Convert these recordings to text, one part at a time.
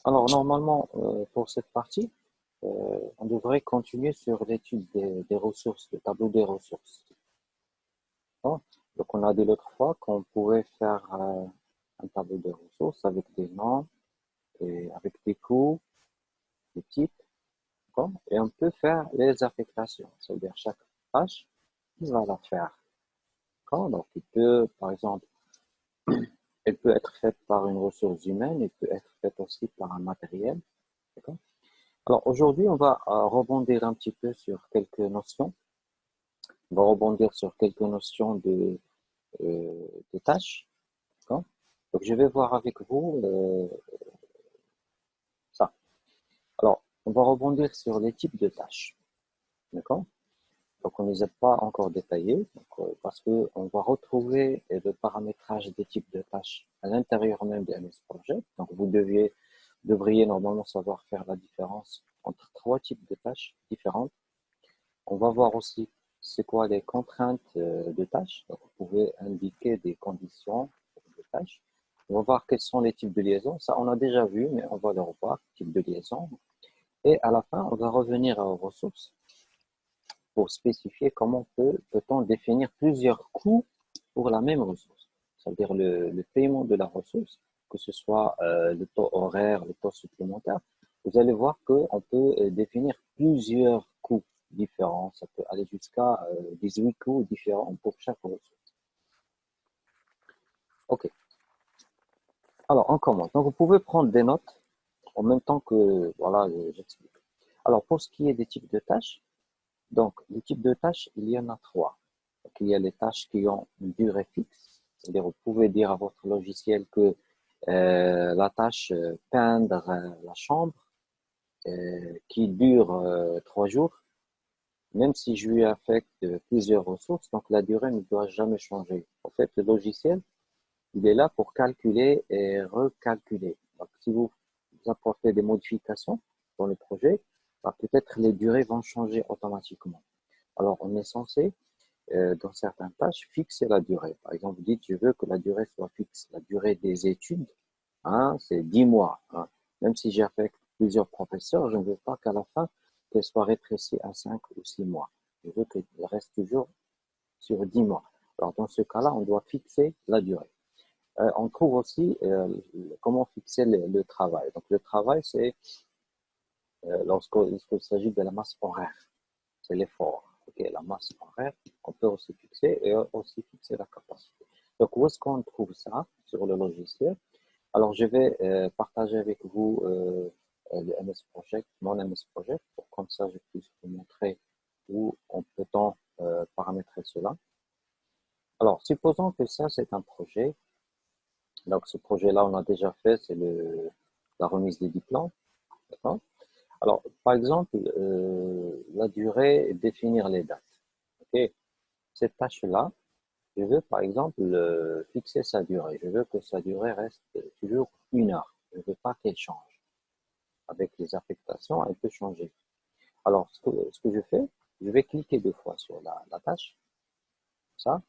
Alors, normalement, pour cette partie, on devrait continuer sur l'étude des ressources, le tableau des ressources. Bon. Donc, on a dit l'autre fois qu'on pouvait faire un tableau des ressources avec des noms et avec des coûts, des types, d'accord. Et on peut faire les affectations, c'est-à-dire chaque tâche, il va la faire. D'accord. Donc, il peut, par exemple, elle peut être faite par une ressource humaine, elle peut être faite aussi par un matériel. D'accord. Alors aujourd'hui, on va rebondir un petit peu sur quelques notions. On va rebondir sur quelques notions de tâches. D'accord. Donc je vais voir avec vous ça. Alors, on va rebondir sur les types de tâches. D'accord. Donc on ne les a pas encore détaillés donc, parce qu'on va retrouver le paramétrage des types de tâches à l'intérieur même de MS Project. Donc vous devriez normalement savoir faire la différence entre trois types de tâches différentes. On va voir aussi c'est quoi les contraintes de tâches. Donc, vous pouvez indiquer des conditions de tâches. On va voir quels sont les types de liaisons. Ça, on a déjà vu, mais on va le revoir, type de liaison. Et à la fin, on va revenir aux ressources pour spécifier comment peut-on définir plusieurs coûts pour la même ressource. C'est-à-dire le paiement de la ressource, que ce soit le taux horaire, le taux supplémentaire. Vous allez voir qu'on peut définir plusieurs coûts différents. Ça peut aller jusqu'à 18 coûts différents pour chaque ressource. OK. Alors, on commence. Donc, vous pouvez prendre des notes en même temps que, voilà, j'explique. Alors, pour ce qui est des types de tâches, donc, les types de tâches, il y en a trois. Donc, il y a les tâches qui ont une durée fixe. C'est-à-dire, vous pouvez dire à votre logiciel que la tâche peindre la chambre qui dure 3 jours, même si je lui affecte plusieurs ressources, donc la durée ne doit jamais changer. En fait, le logiciel, il est là pour calculer et recalculer. Donc, si vous apportez des modifications dans le projet, bah, peut-être les durées vont changer automatiquement. Alors, on est censé, dans certaines tâches, fixer la durée. Par exemple, vous dites, je veux que la durée soit fixe. La durée des études, hein, c'est 10 mois. Hein. Même si j'affecte plusieurs professeurs, je ne veux pas qu'à la fin, qu'elle soit rétrécie à 5 ou 6 mois. Je veux qu'elle reste toujours sur 10 mois. Alors, dans ce cas-là, on doit fixer la durée. On trouve aussi comment fixer le travail. Donc, le travail, c'est lorsqu'il s'agit de la masse horaire. C'est l'effort. Okay, la masse horaire, on peut aussi fixer et aussi fixer la capacité. Donc, où est-ce qu'on trouve ça sur le logiciel? Alors, je vais partager avec vous le MS Project, mon MS Project, pour comme ça, je puisse vous montrer où on peut-on paramétrer cela. Alors, supposons que ça, c'est un projet. Donc, ce projet-là, on a déjà fait, c'est la remise des diplômes. Alors, par exemple, la durée, définir les dates. Okay. Cette tâche-là, je veux, par exemple, fixer sa durée. Je veux que sa durée reste toujours 1 heure. Je ne veux pas qu'elle change. Avec les affectations, elle peut changer. Alors, ce que je fais, je vais cliquer 2 fois sur la tâche. Ça.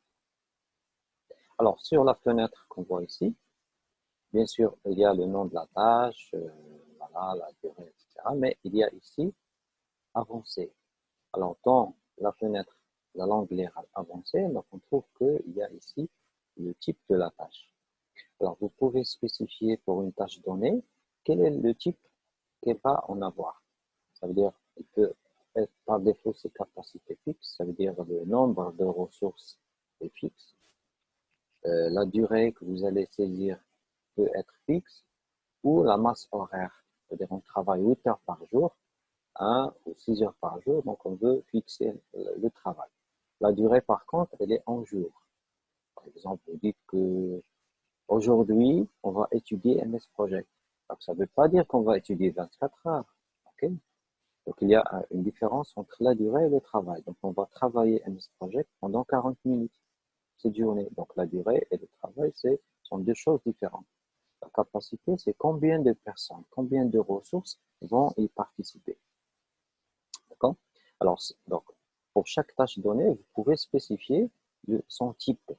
Alors, sur la fenêtre qu'on voit ici, bien sûr, il y a le nom de la tâche, voilà, la durée, etc. Mais il y a ici avancer. Alors, dans la fenêtre, l'onglet avancé, donc on trouve qu'il y a ici le type de la tâche. Alors, vous pouvez spécifier pour une tâche donnée quel est le type qu'elle va en avoir. Ça veut dire qu'il peut être par défaut ses capacités fixes, ça veut dire le nombre de ressources est fixe. La durée que vous allez saisir peut être fixe ou la masse horaire, c'est-à-dire on travaille 8 heures par jour, 1 ou 6 heures par jour, donc on veut fixer le travail. La durée, par contre, elle est en jours. Par exemple, vous dites que aujourd'hui, on va étudier MS Project. Donc, ça ne veut pas dire qu'on va étudier 24 heures. Okay. Donc, il y a une différence entre la durée et le travail. Donc, on va travailler MS Project pendant 40 minutes cette journée. Donc, la durée et le travail, sont deux choses différentes. La capacité, c'est combien de personnes, combien de ressources vont y participer. D'accord? Alors, donc, pour chaque tâche donnée, vous pouvez spécifier son type.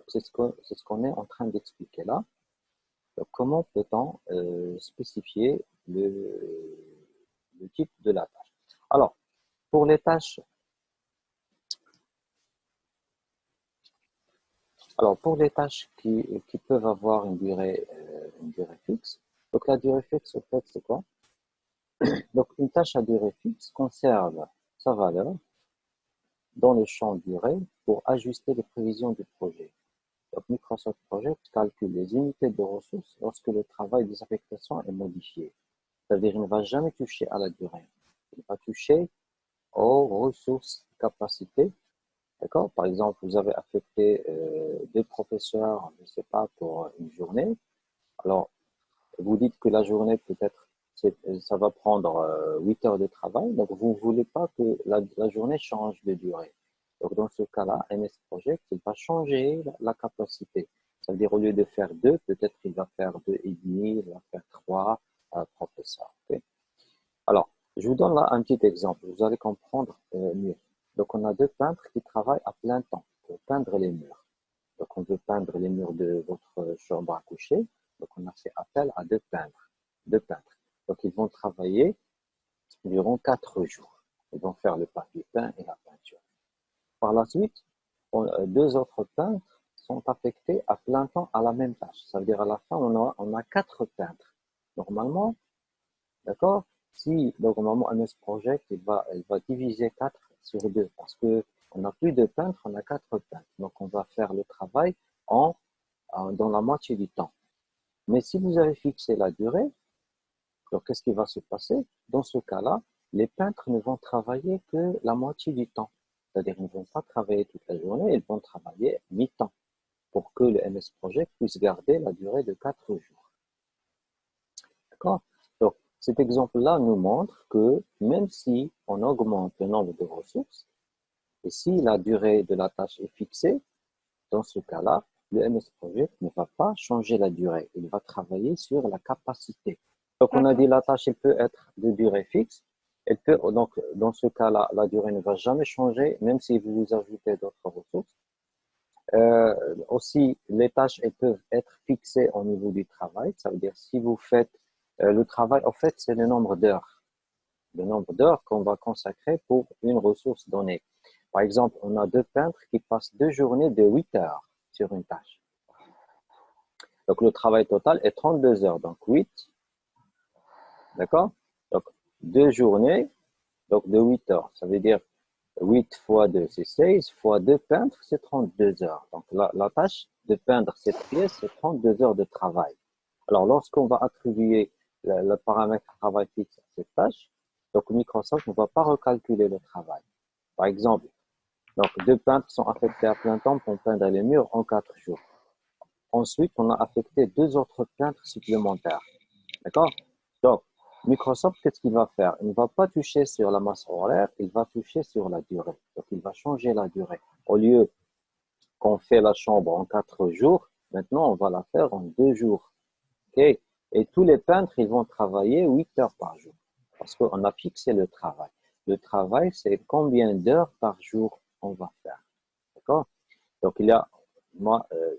C'est ce qu'on est en train d'expliquer là. Donc, comment peut-on spécifier le type de la tâche? Alors, pour les tâches, qui peuvent avoir une durée fixe, donc la durée fixe, en fait, c'est quoi? Donc, une tâche à durée fixe conserve sa valeur dans le champ durée pour ajuster les prévisions du projet. Donc, Microsoft Project calcule les unités de ressources lorsque le travail des affectations est modifié. C'est-à-dire qu'il ne va jamais toucher à la durée. Il va toucher aux ressources capacités. D'accord? Par exemple, vous avez affecté deux professeurs, je ne sais pas, pour une journée. Alors, vous dites que la journée, peut-être, ça va prendre 8 heures de travail. Donc, vous ne voulez pas que la journée change de durée. Donc, dans ce cas-là, MS Project, il va changer la capacité. Ça veut dire, au lieu de faire deux, peut-être il va faire deux et demi, il va faire trois professeurs. Okay? Alors, je vous donne là un petit exemple. Vous allez comprendre mieux. Donc, on a deux peintres qui travaillent à plein temps pour peindre les murs. Donc, on veut peindre les murs de votre chambre à coucher. Donc, on a fait appel à deux peintres. Deux peintres. Donc, ils vont travailler durant 4 jours. Ils vont faire le papier peint et la peinture. Par la suite, deux autres peintres sont affectés à plein temps à la même tâche. Ça veut dire à la fin, on a 4 peintres. Normalement, d'accord? Si, donc, normalement, MS Project, il va diviser 4 sur 2 parce que on n'a plus de peintres, on a 4 peintres. Donc, on va faire le travail dans la moitié du temps. Mais si vous avez fixé la durée, alors qu'est-ce qui va se passer? Dans ce cas-là, les peintres ne vont travailler que la moitié du temps. C'est-à-dire qu'ils ne vont pas travailler toute la journée, ils vont travailler mi-temps pour que le MS Project puisse garder la durée de 4 jours. D'accord? Donc, cet exemple-là nous montre que même si on augmente le nombre de ressources, et si la durée de la tâche est fixée, dans ce cas-là, le MS Project ne va pas changer la durée. Il va travailler sur la capacité. Donc, on a dit la tâche, elle peut être de durée fixe. Elle peut, donc, dans ce cas-là, la durée ne va jamais changer, même si vous ajoutez d'autres ressources. Aussi, les tâches, elles peuvent être fixées au niveau du travail. Ça veut dire, si vous faites le travail, en fait, c'est le nombre d'heures. Le nombre d'heures qu'on va consacrer pour une ressource donnée. Par exemple, on a deux peintres qui passent 2 journées de 8 heures sur une tâche. Donc, le travail total est 32 heures. Donc, 8, d'accord? Donc, 2 journées, donc de 8 heures. Ça veut dire 8 fois 2, c'est 16, fois 2 peintres, c'est 32 heures. Donc, la tâche de peindre cette pièce, c'est 32 heures de travail. Alors, lorsqu'on va attribuer le paramètre travail fixe à cette tâche, donc Microsoft ne va pas recalculer le travail. Par exemple, donc, deux peintres sont affectés à plein temps pour peindre les murs en 4 jours. Ensuite, on a affecté deux autres peintres supplémentaires. D'accord? Donc, Microsoft, qu'est-ce qu'il va faire? Il ne va pas toucher sur la masse horaire, il va toucher sur la durée. Donc, il va changer la durée. Au lieu qu'on fait la chambre en 4 jours, maintenant, on va la faire en 2 jours. OK? Et tous les peintres, ils vont travailler 8 heures par jour. Parce qu'on a fixé le travail. Le travail, c'est combien d'heures par jour on va faire. D'accord? Donc,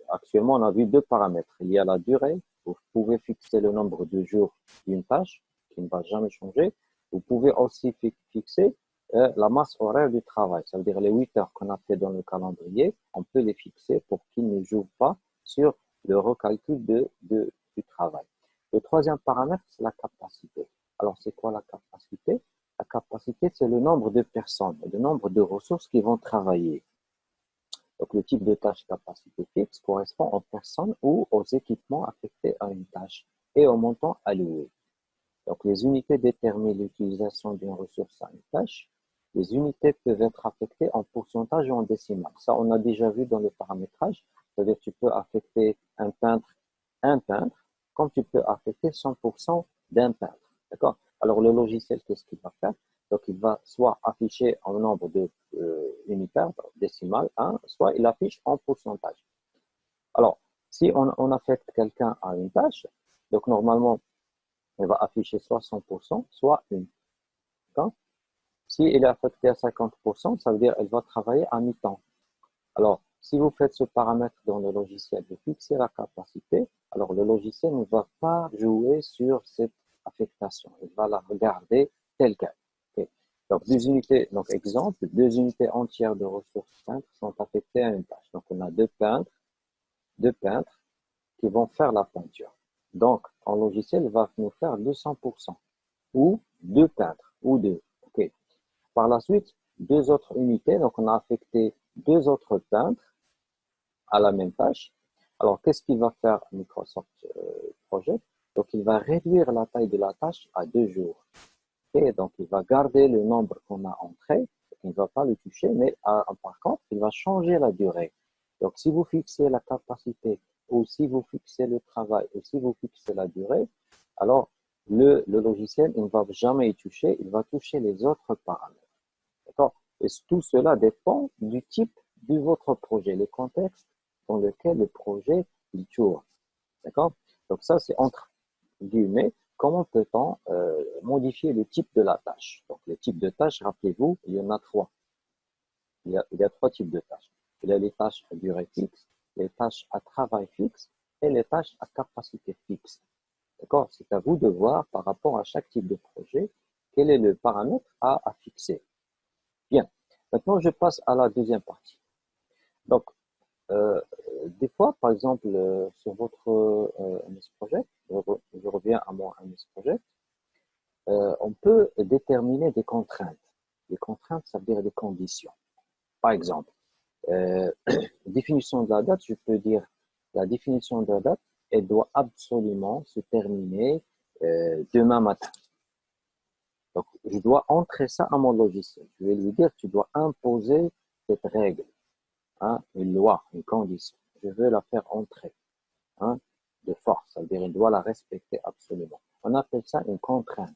actuellement, on a vu deux paramètres. Il y a la durée. Vous pouvez fixer le nombre de jours d'une tâche qui ne va jamais changer. Vous pouvez aussi fixer la masse horaire du travail. Ça veut dire les 8 heures qu'on a fait dans le calendrier, on peut les fixer pour qu'ils ne jouent pas sur le recalcul du travail. Le troisième paramètre, c'est la capacité. Alors, c'est quoi la capacité? La capacité, c'est le nombre de personnes, le nombre de ressources qui vont travailler. Donc, le type de tâche capacité fixe correspond aux personnes ou aux équipements affectés à une tâche et au montant alloué. Donc, les unités déterminent l'utilisation d'une ressource à une tâche. Les unités peuvent être affectées en pourcentage ou en décimal. Ça, on a déjà vu dans le paramétrage. C'est-à-dire que tu peux affecter un peintre, comme tu peux affecter 100% d'un peintre. D'accord? Alors, le logiciel, qu'est-ce qu'il va faire? Donc, il va soit afficher en nombre de unitaires, décimal 1, soit il affiche en pourcentage. Alors, si on affecte quelqu'un à une tâche, Donc, normalement, elle va afficher soit 100%, soit 1. D'accord? Si elle est affectée à 50%, ça veut dire qu'elle va travailler à mi-temps. Alors, si vous faites ce paramètre dans le logiciel, vous fixez la capacité, alors le logiciel ne va pas jouer sur cette affectation. Il va la regarder telle qu'elle. Okay. Donc, donc exemple, 2 unités entières de ressources peintres sont affectées à une tâche. Donc, on a deux peintres qui vont faire la peinture. Donc, en logiciel, il va nous faire 200%, ou 2 peintres, ou 2. Okay. Par la suite, 2 autres unités, donc on a affecté 2 autres peintres à la même tâche. Alors, qu'est-ce qu'il va faire Microsoft Project? Donc, il va réduire la taille de la tâche à 2 jours. Okay? Donc, il va garder le nombre qu'on a entré, il ne va pas le toucher, mais par contre, il va changer la durée. Donc, si vous fixez la capacité, ou si vous fixez le travail, ou si vous fixez la durée, alors le logiciel, il ne va jamais y toucher, il va toucher les autres paramètres. D'accord? Et tout cela dépend du type de votre projet, le contexte dans lequel le projet il tourne. D'accord? Donc ça, c'est entre guillemets, comment peut-on modifier le type de la tâche? Donc les types de tâches, rappelez-vous, il y en a 3. Il y a 3 types de tâches. Il y a les tâches à durée fixe, les tâches à travail fixe et les tâches à capacité fixe. D'accord? C'est à vous de voir par rapport à chaque type de projet, quel est le paramètre à fixer. Bien. Maintenant, je passe à la deuxième partie. Donc, des fois, par exemple, sur votre MS Project, je reviens à mon MS Project, on peut déterminer des contraintes. Les contraintes, ça veut dire des conditions. Par exemple, définition de la date, je peux dire la définition de la date, elle doit absolument se terminer demain matin. Donc, je dois entrer ça à mon logiciel. Je vais lui dire, tu dois imposer cette règle, hein, une loi, une condition. Je veux la faire entrer, hein, de force. C'est-à-dire, il doit la respecter absolument. On appelle ça une contrainte.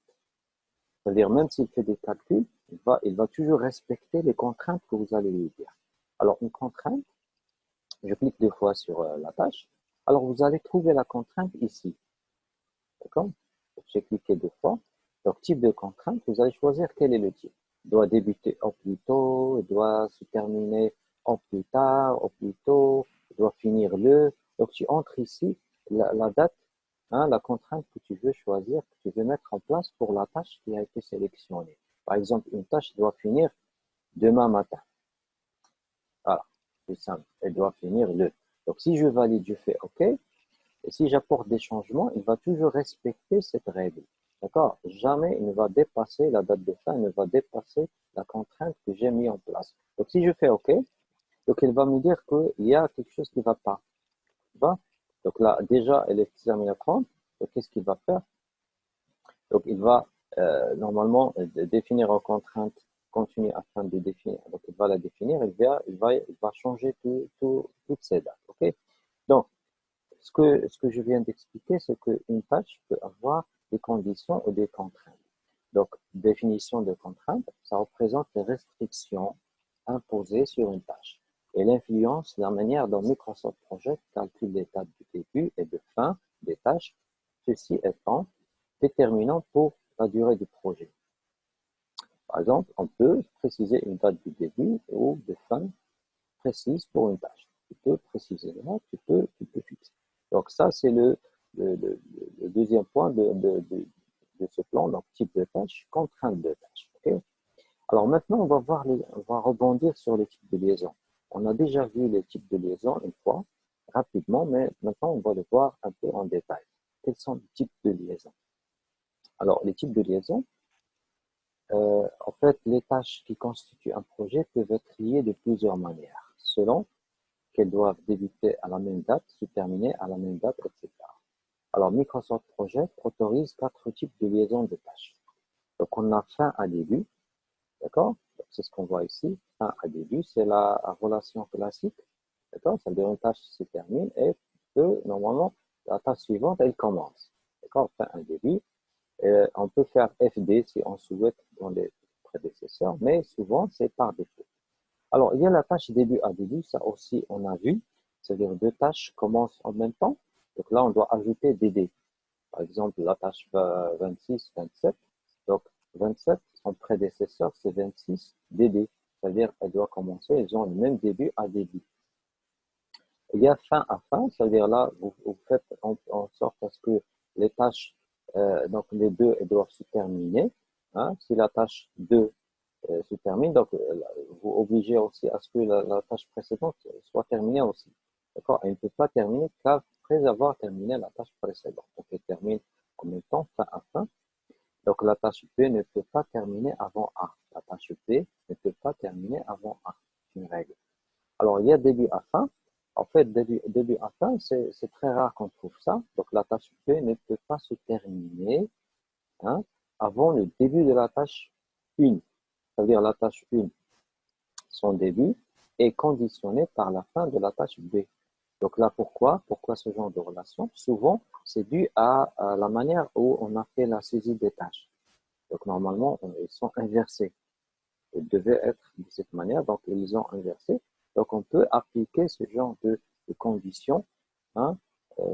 C'est-à-dire, même s'il fait des calculs, il va toujours respecter les contraintes que vous allez lui dire. Alors, une contrainte, je clique 2 fois sur la tâche. Alors, vous allez trouver la contrainte ici. D'accord? J'ai cliqué 2 fois. Donc, type de contrainte, vous allez choisir quel est le type. Il doit débuter au plus tôt, il doit se terminer au plus tard, au plus tôt, il doit finir le. Donc, tu entres ici la date, hein, la contrainte que tu veux choisir, que tu veux mettre en place pour la tâche qui a été sélectionnée. Par exemple, une tâche doit finir demain matin. Voilà, c'est simple. Elle doit finir le. Donc, si je valide, je fais OK. Et si j'apporte des changements, il va toujours respecter cette règle. D'accord? Jamais il ne va dépasser la date de fin, il ne va dépasser la contrainte que j'ai mis en place. Donc, si je fais OK, donc il va me dire qu'il y a quelque chose qui ne va pas. Donc là, déjà, elle est terminée à 30. Donc, qu'est-ce qu'il va faire? Donc, il va normalement définir une contrainte continue afin de définir. Donc, il va la définir, il va changer toutes ces dates. OK? Donc, ce que je viens d'expliquer, c'est qu'une tâche peut avoir des conditions ou des contraintes. Donc, définition de contraintes, ça représente les restrictions imposées sur une tâche. Et l'influence la manière dont Microsoft Project calcule les dates du début et de fin des tâches, ceci étant déterminant pour la durée du projet. Par exemple, on peut préciser une date du début ou de fin précise pour une tâche. Tu peux préciser là, tu peux fixer. Donc ça, c'est le deuxième point de ce plan, donc type de tâche, contrainte de tâche. Okay? Alors maintenant, on va rebondir sur les types de liaison. On a déjà vu les types de liaison une fois, rapidement, mais maintenant, on va le voir un peu en détail. Quels sont les types de liaison? Alors, les types de liaison, en fait, les tâches qui constituent un projet peuvent être liées de plusieurs manières, selon qu'elles doivent débuter à la même date, se terminer à la même date, etc. Alors, Microsoft Project autorise 4 types de liaison de tâches. Donc, on a fin à début, d'accord? C'est ce qu'on voit ici. Fin à début, c'est la relation classique, d'accord? Ça veut dire une tâche se termine et normalement, la tâche suivante, elle commence. D'accord? Fin à début. On peut faire FD si on souhaite dans les prédécesseurs, mais souvent, c'est par défaut. Alors, il y a la tâche début à début, ça aussi, on a vu. C'est-à-dire 2 tâches commencent en même temps. Donc là, on doit ajouter DD. Par exemple, la tâche 26, 27. Donc, 27, son prédécesseur, c'est 26 DD. C'est-à-dire, elle doit commencer, ils ont le même début à début. Il y a fin à fin, c'est-à-dire là, vous faites en sorte à ce que les tâches, donc les deux, elles doivent se terminer. Hein. Si la tâche 2 se termine, donc vous obligez aussi à ce que la tâche précédente soit terminée aussi. D'accord? Elle ne peut pas terminer qu'après avoir terminé la tâche précédente. Donc elle termine en même temps, fin à fin. Donc la tâche B ne peut pas terminer avant A. La tâche B ne peut pas terminer avant A. C'est une règle. Alors, il y a début à fin. En fait, début à fin, c'est très rare qu'on trouve ça. Donc, la tâche B ne peut pas se terminer hein, avant le début de la tâche 1. C'est-à-dire la tâche 1, son début est conditionné par la fin de la tâche B. Donc là, pourquoi? Pourquoi ce genre de relation? Souvent, c'est dû à la manière où on a fait la saisie des tâches. Donc, normalement, ils sont inversés. Ils devaient être de cette manière, donc ils ont inversé. Donc on peut appliquer ce genre de conditions, hein,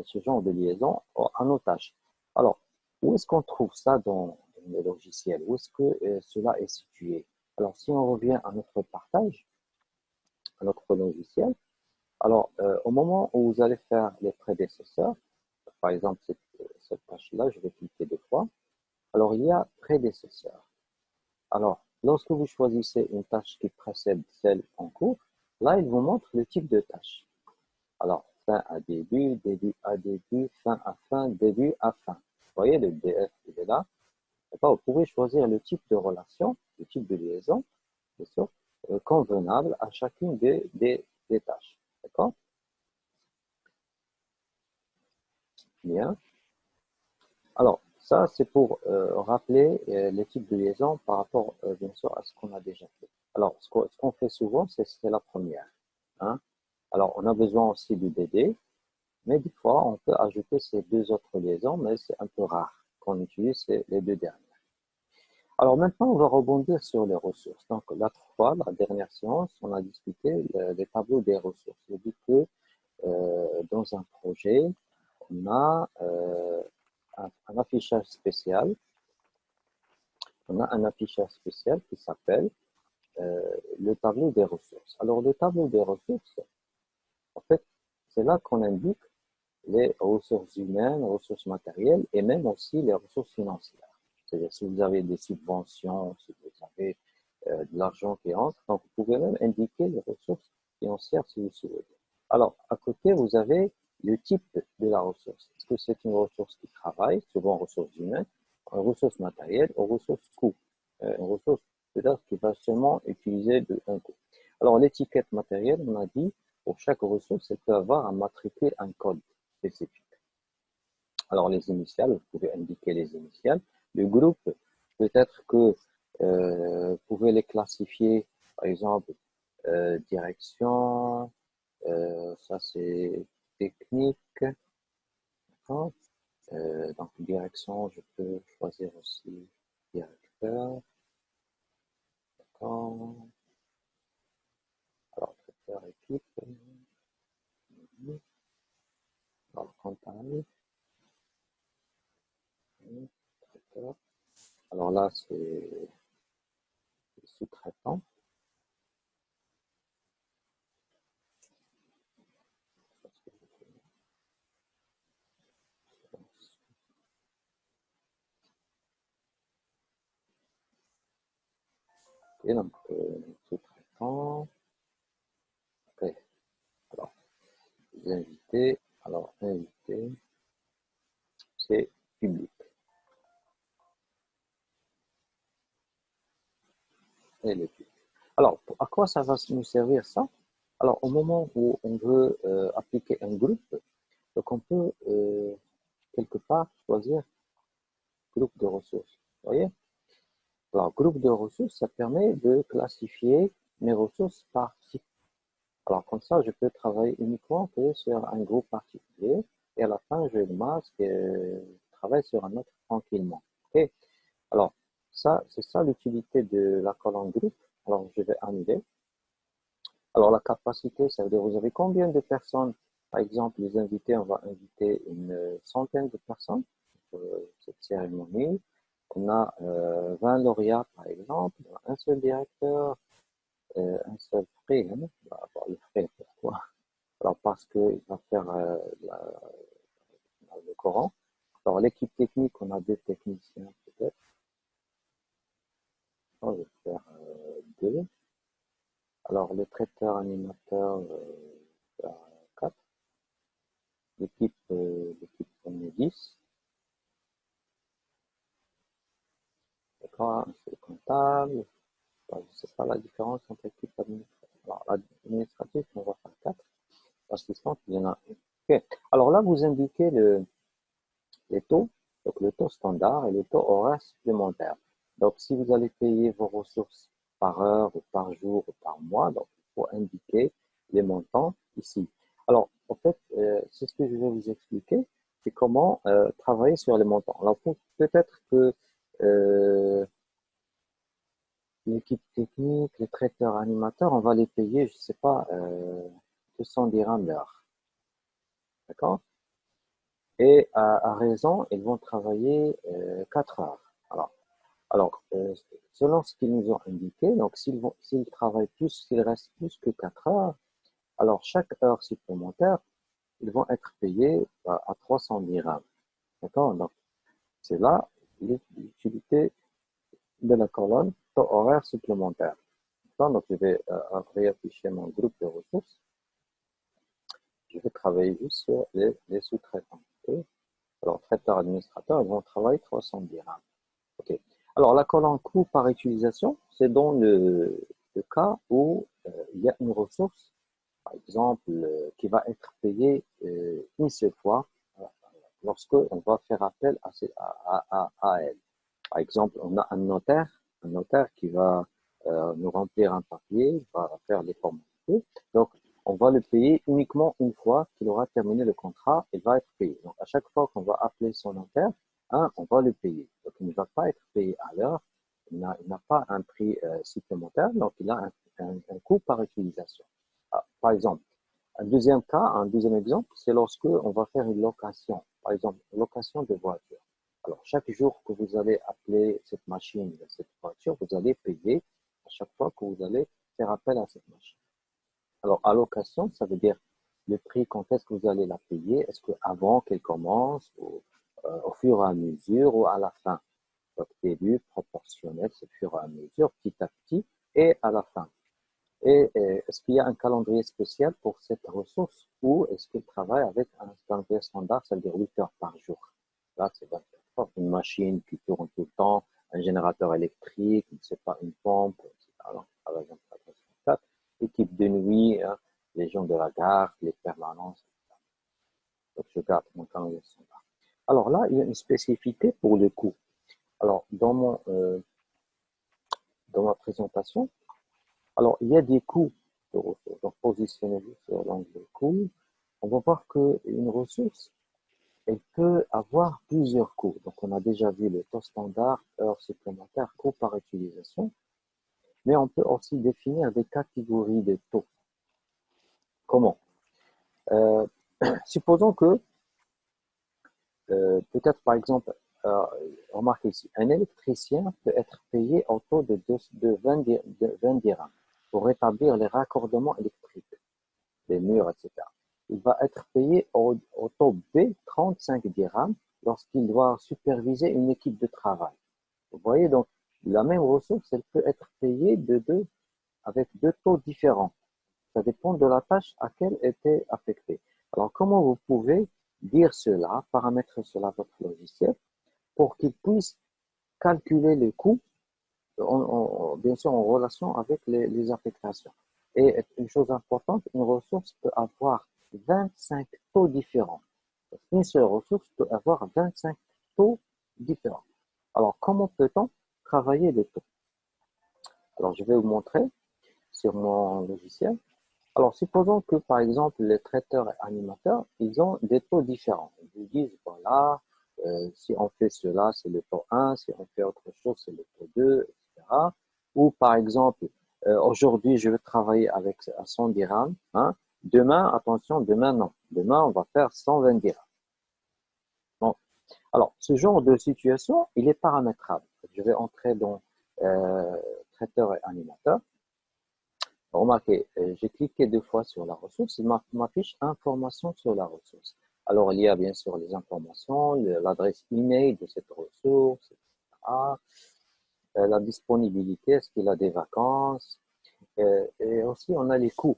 ce genre de liaison à nos tâches. Alors, où est-ce qu'on trouve ça dans les logiciels? Où est-ce que cela est situé? Alors, si on revient à notre partage, à notre logiciel, alors au moment où vous allez faire les prédécesseurs, par exemple cette tâche-là, je vais cliquer deux fois. Alors, il y a prédécesseur. Alors, lorsque vous choisissez une tâche qui précède celle en cours, là, il vous montre le type de tâche. Alors, fin à début, début à début, fin à fin, début à fin. Vous voyez, le DF, il est là. Vous pouvez choisir le type de relation, le type de liaison, bien sûr, convenable à chacune des tâches. D'accord? Bien. Alors, ça, c'est pour rappeler les types de liaison par rapport, bien sûr, à ce qu'on a déjà fait. Alors, ce qu'on fait souvent, c'est la première. Hein? Alors, on a besoin aussi du DD, mais des fois, on peut ajouter ces deux autres liaisons, mais c'est un peu rare qu'on utilise les deux dernières. Alors maintenant, on va rebondir sur les ressources. Donc, l'autre fois, la dernière séance, on a discuté des tableaux des ressources. Je dis que dans un projet, on a un affichage spécial. On a un affichage spécial qui s'appelle le tableau des ressources. Alors, le tableau des ressources, en fait, c'est là qu'on indique les ressources humaines, les ressources matérielles et même aussi les ressources financières. C'est-à-dire si vous avez des subventions, si vous avez de l'argent qui entre, donc vous pouvez même indiquer les ressources financières si vous souhaitez. Alors, à côté, vous avez le type de la ressource. Est-ce que c'est une ressource qui travaille, souvent ressources humaines, une ressource matérielle, une ressource coût, une ressource peut-être qui va seulement utiliser un coût. Alors, l'étiquette matérielle, on a dit, pour chaque ressource, elle peut avoir un matricule, un code spécifique. Alors, les initiales, vous pouvez indiquer les initiales. Le groupe, peut-être que vous pouvez les classifier, par exemple, direction, ça c'est technique. Donc, direction, je peux choisir aussi directeur. Alors, traiteur, équipe. Alors, comptable. Traiteur. Alors là, c'est sous-traitant. Et donc, sous-traitant. Ok. Alors, les invités. Alors, invité, c'est public. Et le public. Alors, à quoi ça va nous servir ça? Alors, au moment où on veut appliquer un groupe, donc on peut quelque part choisir groupe de ressources. Vous voyez? Alors, groupe de ressources, ça permet de classifier mes ressources par type. Alors, comme ça, je peux travailler uniquement que sur un groupe particulier et à la fin, je le masque et travaille sur un autre tranquillement. OK? Alors, ça, c'est ça l'utilité de la colonne groupe. Alors, je vais annuler. Alors, la capacité, ça veut dire vous avez combien de personnes? Par exemple, les invités, on va inviter une centaine de personnes. cette cérémonie. On a 20 lauréats, par exemple, un seul directeur, un seul frère. Hein. Le frère, pourquoi? Alors, parce qu'il va faire le Coran. Alors, l'équipe technique, on a deux techniciens, peut-être. On va faire deux. Alors, le traiteur animateur, 4. L'équipe, on est 10. D'accord, c'est comptable. Je ne sais pas la différence entre équipe administrative. Alors, l'administratif, on va faire 4. L'assistante, il y en a une. Ok. Alors là, vous indiquez les taux, donc le taux standard et le taux horaire supplémentaire. Donc, si vous allez payer vos ressources par heure ou par jour ou par mois, donc il faut indiquer les montants ici. Alors, en fait, c'est ce que je vais vous expliquer, c'est comment travailler sur les montants. Alors, peut-être que l'équipe technique, les traiteurs animateurs, on va les payer, je ne sais pas, 200 dirhams l'heure. D'accord? Et à raison, ils vont travailler 4 heures. Alors selon ce qu'ils nous ont indiqué, donc s'ils travaillent plus, s'ils restent plus que 4 heures, alors chaque heure supplémentaire, ils vont être payés à 300 dirhams. D'accord? Donc, c'est là l'utilité de la colonne taux horaire supplémentaire. Donc, je vais réafficher mon groupe de ressources. Je vais travailler juste sur les sous-traitants. Okay? Alors, traiteurs administrateurs, ils vont travailler 300 dirhams. OK. Alors, la colonne coût par utilisation, c'est dans le cas où il y a une ressource, par exemple, qui va être payée une seule fois lorsque on va faire appel à elle. Par exemple, on a un notaire qui va nous remplir un papier, va faire les formalités. Donc, on va le payer uniquement une fois qu'il aura terminé le contrat, il va être payé. Donc, à chaque fois qu'on va appeler son notaire, on va le payer. Donc, il ne va pas être payé à l'heure, il n'a pas un prix supplémentaire, donc il a un coût par utilisation. Par exemple, un deuxième exemple, c'est lorsque on va faire une location. Par exemple, une location de voiture. Alors, chaque jour que vous allez appeler cette machine, cette voiture, vous allez payer à chaque fois que vous allez faire appel à cette machine. Alors, allocation, ça veut dire le prix, quand est-ce que vous allez la payer? Est-ce qu'avant qu'elle commence, ou, au fur et à mesure, ou à la fin? Donc, début, proportionnel, c'est au fur et à mesure, petit à petit, et à la fin. Et est-ce qu'il y a un calendrier spécial pour cette ressource ou est-ce qu'il travaille avec un calendrier standard, c'est-à-dire 8 heures par jour? Là, c'est 24 heures. Une machine qui tourne tout le temps, un générateur électrique, je ne sais pas, une pompe, etc. Alors, ça va 24. Équipe de nuit, hein, les gens de la gare, les permanences, etc. Donc, je garde mon calendrier standard. Alors là, il y a une spécificité pour le coût. Alors, dans ma présentation, alors, il y a des coûts de ressources. Donc, positionnez-vous sur l'onglet coûts. On va voir qu'une ressource, elle peut avoir plusieurs coûts. Donc, on a déjà vu le taux standard, heures supplémentaires, coût par utilisation. Mais on peut aussi définir des catégories de taux. Comment? Supposons que, peut-être par exemple, remarquez ici, un électricien peut être payé au taux de 20 dirhams pour rétablir les raccordements électriques, les murs, etc. Il va être payé au taux B 35 dirhams lorsqu'il doit superviser une équipe de travail. Vous voyez, donc, la même ressource, elle peut être payée avec deux taux différents. Ça dépend de la tâche à laquelle était affectée. Alors, comment vous pouvez dire cela, paramétrer cela à votre logiciel pour qu'il puisse calculer les coûts, bien sûr en relation avec les affectations. Et une chose importante, une ressource peut avoir 25 taux différents. Une seule ressource peut avoir 25 taux différents. Alors, comment peut-on travailler les taux? Alors, je vais vous montrer sur mon logiciel. Alors, supposons que, par exemple, les traiteurs et animateurs, ils ont des taux différents. Ils vous disent, voilà, si on fait cela, c'est le taux 1, si on fait autre chose, c'est le taux 2, etc. Ou, par exemple, aujourd'hui, je vais travailler avec 100 dirhams. Hein. Demain, attention, demain, non. Demain, on va faire 120 dirhams. Bon. Alors, ce genre de situation, il est paramétrable. Je vais entrer dans traiteur et animateur. Remarquez, j'ai cliqué 2 fois sur la ressource, il m'affiche information sur la ressource. Alors, il y a bien sûr les informations, l'adresse email de cette ressource, etc. La disponibilité, est-ce qu'il a des vacances, et aussi on a les coûts.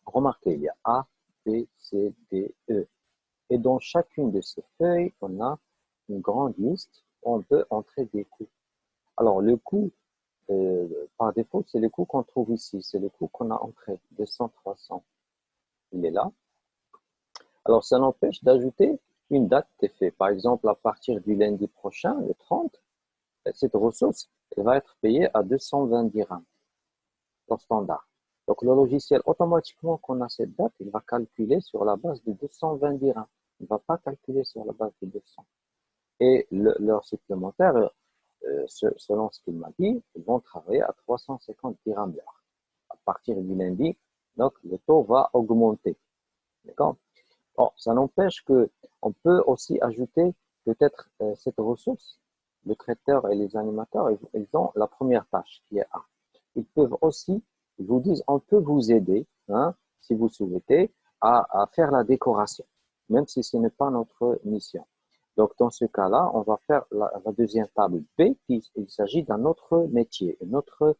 Remarquez, il y a A, B, C, D, E. Et dans chacune de ces feuilles, on a une grande liste où on peut entrer des coûts. Alors, le coût, par défaut, c'est le coût qu'on trouve ici. C'est le coût qu'on a entré, 200, 300. Il est là. Alors, ça n'empêche d'ajouter une date d'effet. Par exemple, à partir du lundi prochain, le 30, cette ressource elle va être payée à 220 dirhams, au standard. Donc, le logiciel, automatiquement, qu'on a cette date, il va calculer sur la base de 220 dirhams. Il ne va pas calculer sur la base de 200. Et l'heure supplémentaire, selon ce qu'il m'a dit, ils vont travailler à 350 dirhams l'heure. À partir du lundi, donc le taux va augmenter. D'accord? Bon, ça n'empêche qu'on peut aussi ajouter peut-être cette ressource. Le traiteur et les animateurs, ils ont la première tâche qui est A. Ils peuvent aussi, ils vous disent, on peut vous aider, hein, si vous souhaitez, à faire la décoration, même si ce n'est pas notre mission. Donc, dans ce cas-là, on va faire la deuxième table B, il s'agit d'un autre métier, une autre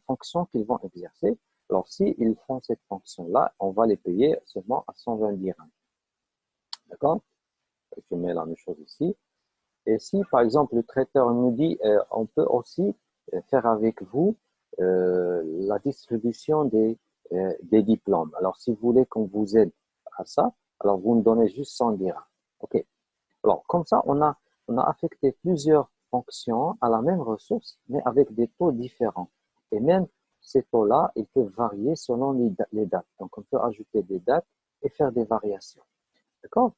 fonction qu'ils vont exercer. Alors, s'ils font cette fonction-là, on va les payer seulement à 120 dirhams. D'accord? Je mets la même chose ici. Et si, par exemple, le traiteur nous dit, on peut aussi faire avec vous la distribution des diplômes. Alors, si vous voulez qu'on vous aide à ça, alors vous me donnez juste 100 dirhams. OK. Alors, comme ça, on a affecté plusieurs fonctions à la même ressource, mais avec des taux différents. Et même ces taux-là, ils peuvent varier selon les dates. Donc, on peut ajouter des dates et faire des variations. D'accord?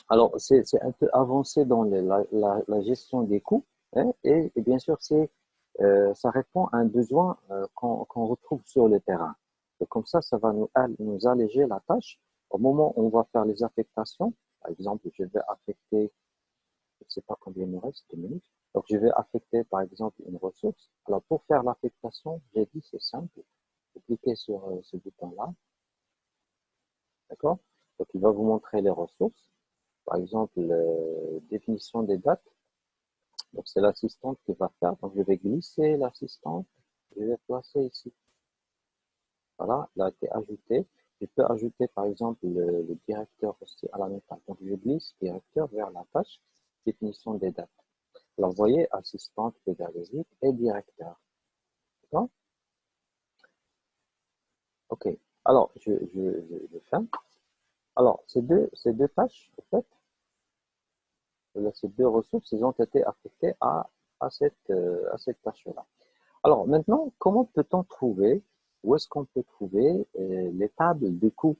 Alors, c'est un peu avancé dans la gestion des coûts, hein, et bien sûr, ça répond à un besoin qu'on retrouve sur le terrain. Et comme ça va nous alléger la tâche. Au moment où on va faire les affectations, par exemple, je vais affecter, je ne sais pas combien il me reste, 2 minutes. Donc, je vais affecter, par exemple, une ressource. Alors, pour faire l'affectation, j'ai dit, c'est simple. Vous cliquez sur ce bouton-là, d'accord? Donc, il va vous montrer les ressources. Par exemple, définition des dates. Donc, c'est l'assistante qui va faire. Donc, je vais glisser l'assistante. Je vais placer ici. Voilà, elle a été ajoutée. Je peux ajouter, par exemple, le directeur aussi à la même tâche. Donc, je glisse directeur vers la tâche définition des dates. Alors, vous voyez, assistante pédagogique et directeur. D'accord? OK. Alors, je fais. Alors, ces deux tâches, en fait, ces deux ressources, ils ont été affectées à cette tâche-là. Alors maintenant, comment peut-on trouver, où est-ce qu'on peut trouver les tables de coûts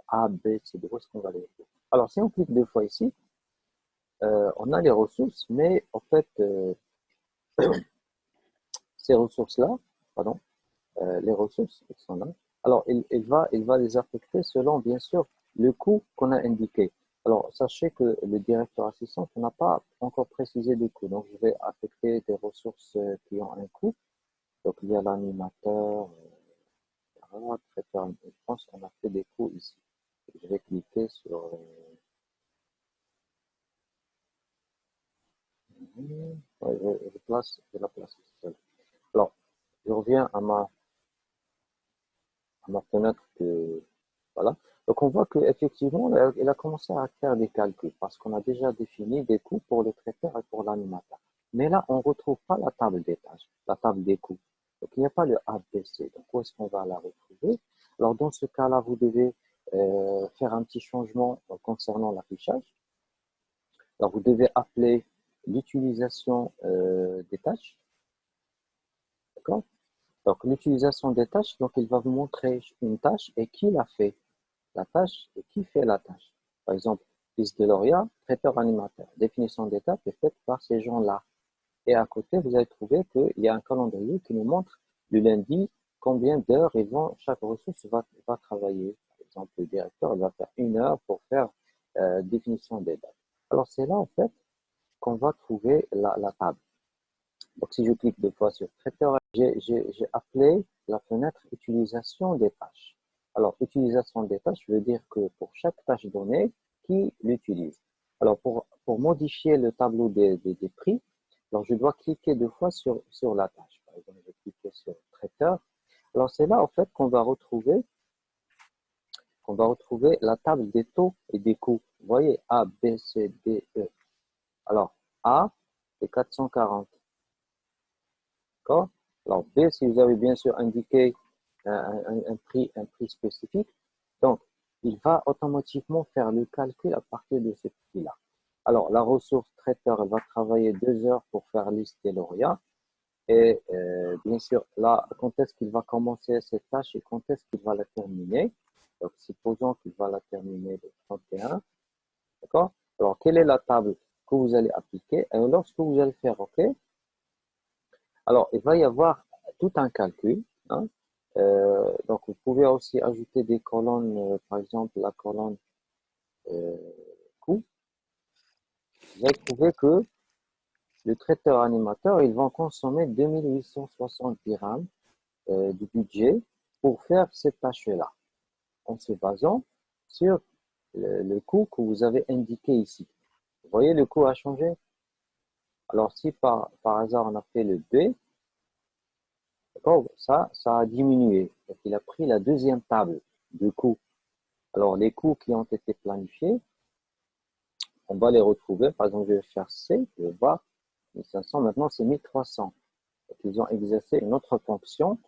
A, B, C, D, où est-ce qu'on va les trouver? Alors si on clique 2 fois ici, on a les ressources, mais en fait, ces ressources-là, pardon, les ressources, elles sont là. Alors il va les affecter selon, bien sûr, le coût qu'on a indiqué. Alors, sachez que le directeur assistant n'a pas encore précisé le coût. Donc, je vais affecter des ressources qui ont un coût. Donc, il y a l'animateur, traiteur. Je pense qu'on a fait des coûts ici. Je vais cliquer sur... ouais, je la place ici. Alors, je reviens à ma fenêtre que... Voilà. Donc, on voit qu'effectivement, elle a commencé à faire des calculs parce qu'on a déjà défini des coûts pour le traiteur et pour l'animateur. Mais là, on ne retrouve pas la table des tâches, la table des coûts. Donc, il n'y a pas le ABC. Donc, où est-ce qu'on va la retrouver? Alors, dans ce cas-là, vous devez faire un petit changement concernant l'affichage. Alors, vous devez appeler l'utilisation des tâches. D'accord? Donc, l'utilisation des tâches, donc, il va vous montrer une tâche et qui l'a fait. La tâche et qui fait la tâche. Par exemple, liste de lauréats, traiteur animateur. Définition d'étape est faite par ces gens-là. Et à côté, vous allez trouver qu'il y a un calendrier qui nous montre du lundi combien d'heures chaque ressource va travailler. Par exemple, le directeur il va faire 1 heure pour faire définition des dates. Alors, c'est là, en fait, qu'on va trouver la table. Donc, si je clique deux fois sur traiteur, j'ai appelé la fenêtre utilisation des tâches. Alors, utilisation des tâches veut dire que pour chaque tâche donnée, qui l'utilise. Alors, pour modifier le tableau des prix, alors je dois cliquer deux fois sur la tâche. Par exemple, je vais cliquer sur traiteur. Alors, c'est là, en fait, qu'on va retrouver la table des taux et des coûts. Vous voyez, A, B, C, D, E. Alors, A, c'est 440. D'accord? Alors, B, si vous avez bien sûr indiqué un prix spécifique, donc, il va automatiquement faire le calcul à partir de ce prix-là. Alors, la ressource traiteur, elle va travailler 2 heures pour faire lister lauréat. Et bien sûr, là, quand est-ce qu'il va commencer cette tâche et quand est-ce qu'il va la terminer? Donc, supposons qu'il va la terminer le 31. D'accord? Alors, quelle est la table que vous allez appliquer? Et lorsque vous allez faire OK, alors, il va y avoir tout un calcul. Hein. Donc, vous pouvez aussi ajouter des colonnes, par exemple, la colonne coût. Vous allez trouver que le traiteur animateur, ils vont consommer 2860 dirhams du budget pour faire cette tâche-là, en se basant sur le coût que vous avez indiqué ici. Vous voyez, le coût a changé. Alors, si par hasard on a fait le B, d'accord, ça a diminué. Donc, il a pris la deuxième table de coûts. Alors, les coûts qui ont été planifiés, on va les retrouver. Par exemple, je vais faire C, je vais voir 1500, maintenant c'est 1300. Donc, ils ont exercé une autre fonction.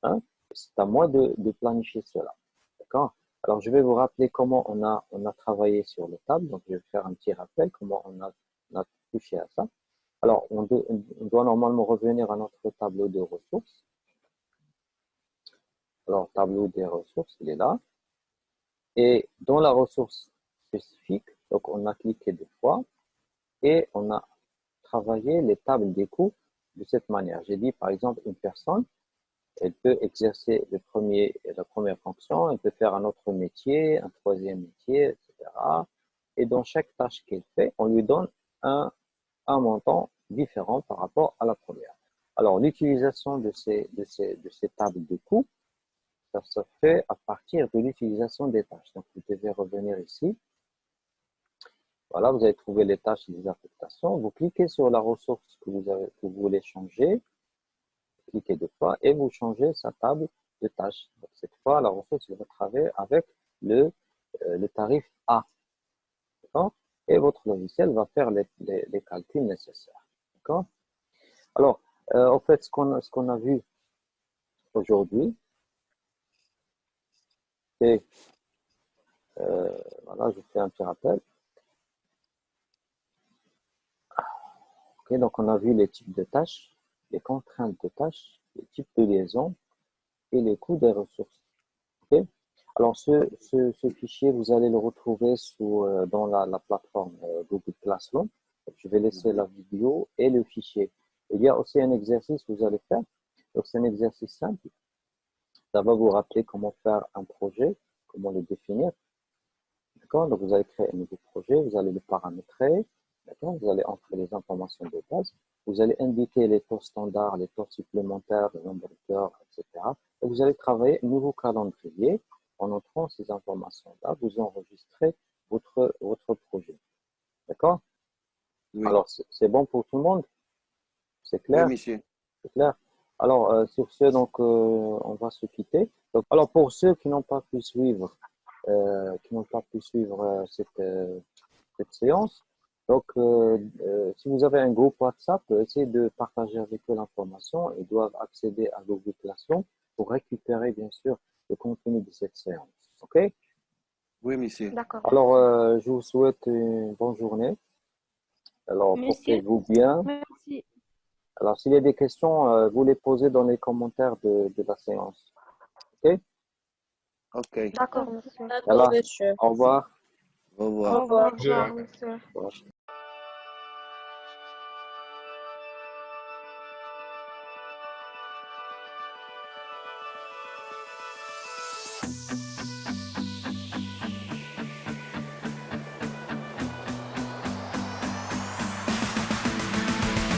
Hein. C'est à moi de planifier cela. D'accord? Alors, je vais vous rappeler comment on a travaillé sur les tables. Donc, je vais faire un petit rappel, comment on a touché à ça. Alors, on doit normalement revenir à notre tableau de ressources. Alors, tableau des ressources, il est là. Et dans la ressource spécifique, donc on a cliqué deux fois et on a travaillé les tables des coûts de cette manière. J'ai dit, par exemple, une personne, elle peut exercer la première fonction, elle peut faire un autre métier, un troisième métier, etc. Et dans chaque tâche qu'elle fait, on lui donne un montant différent par rapport à la première. Alors, l'utilisation de ces tables de coûts, ça se fait à partir de l'utilisation des tâches. Donc, vous devez revenir ici. Voilà, vous allez trouver les tâches et les affectations. Vous cliquez sur la ressource que vous voulez changer. Cliquez deux fois et vous changez sa table de tâches. Donc, cette fois, la ressource va travailler avec le tarif A. Et votre logiciel va faire les calculs nécessaires. D'accord? Alors, en fait, ce qu'on a vu aujourd'hui, c'est, voilà, je fais un petit rappel. Okay, donc, on a vu les types de tâches, les contraintes de tâches, les types de liaison et les coûts des ressources. Okay? Alors, ce fichier, vous allez le retrouver dans la plateforme Google Classroom. Je vais laisser la vidéo et le fichier. Il y a aussi un exercice que vous allez faire. Donc, c'est un exercice simple. Ça va vous rappeler comment faire un projet, comment le définir. D'accord? Donc, vous allez créer un nouveau projet, vous allez le paramétrer. D'accord? Vous allez entrer les informations de base. Vous allez indiquer les taux standards, les taux supplémentaires, le nombre d'heures, etc. Et vous allez travailler un nouveau calendrier. En entrant ces informations-là, vous enregistrez votre projet. D'accord? Oui, Alors, c'est bon pour tout le monde? C'est oui, clair? monsieur. C'est clair? Alors, sur ce, donc, on va se quitter. Donc, alors, pour ceux qui n'ont pas pu suivre, cette séance, donc, si vous avez un groupe WhatsApp, essayez de partager avec eux l'information. Ils doivent accéder à Google Classroom pour récupérer, bien sûr, le contenu de cette séance. OK? Oui, monsieur. D'accord. Alors, je vous souhaite une bonne journée. Alors, Monsieur, portez-vous bien. merci. Alors, s'il y a des questions, vous les posez dans les commentaires de la séance. OK? OK. D'accord, monsieur. Voilà. Au revoir. Au Au revoir. revoir, monsieur. Au revoir.